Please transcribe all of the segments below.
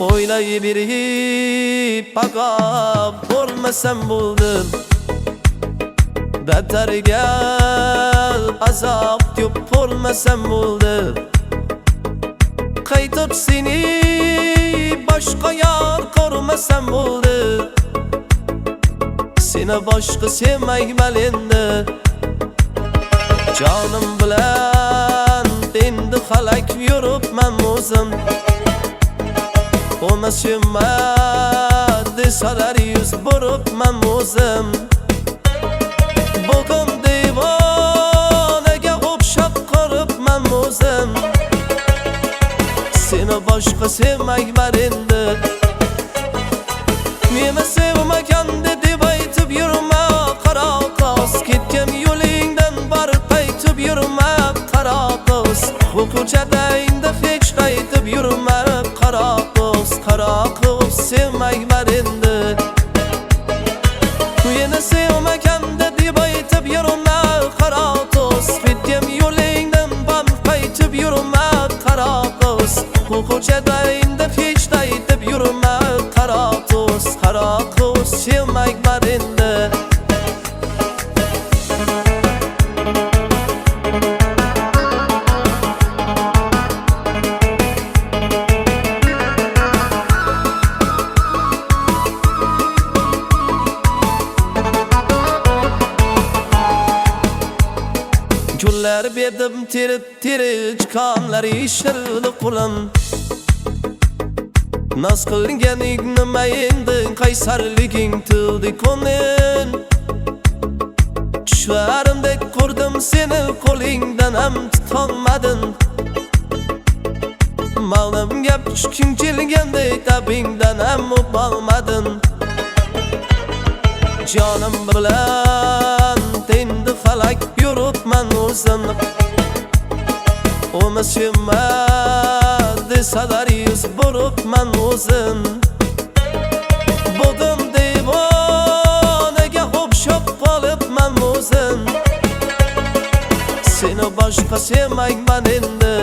O'ylayverib paqab bo'lmasam bo'ldi. Beteriga azob ko'p bo'lmasam bo'ldi. Qaytib seni boshqa yor ko'rmasam bo'ldi. Seni boshqa sevmayman endi. Jonim bilan endi xalak yuribman o'zim. Ona sevma desalar yuz buribman o'zim. Bugun devonaga o'xshab qolibman o'zim. Seni boshqa sevmayman endi. Meni sevmagan deb aytib yurma, qara qoz. Ketgan yo'lingdan borib qaytib yurma, qara qoz. Bu ko'chada endi hech qaytib yurma, qara qoz, qara qoz. Sevmayman endi. Meni sevmagan deb aytib yurma, qara qoz. Ketgan yo'lingdan borib qaytib yurma, qara qoz. Bu ko'chada endi hech qaytib yurma, qara qoz, qara qoz. Sevmayman endi. Gullar berdim terib chiqqanlar ishirli qo'lim. Naz qilganing nima endi, qaysarliging tildi ko'ngil. Tushlarimdek ko'rdim seni, qo'lingdan ham tutolmadin. Ma'lum gap tushking kelgandek tabingdan ham o'polmadin. Jonim bilan endi falak yuribman o'zim. Ona sevma desalar yuz buribman o'zim. Bugun devonaga o'xshab qolibman o'zim. Seni boshqa sevmayman endi.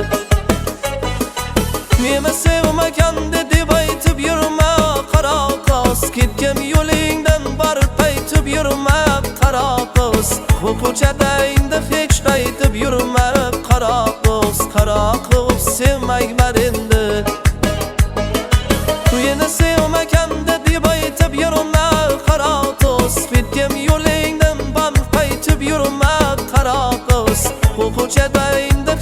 Meni sevmagan deb aytib yurma, qara qoz. Ketgan yo'lingdan borib qaytib yurma, qara qoz. Bu ko'chada endi hech qaytib yurma, qara qoz, qara qoz. Sevmayman endi. Meni sevmagan deb aytib yurma, qara qoz. Ketgan yo'lingdan borib qaytib yurma, qara qoz. Bu ko'chada endi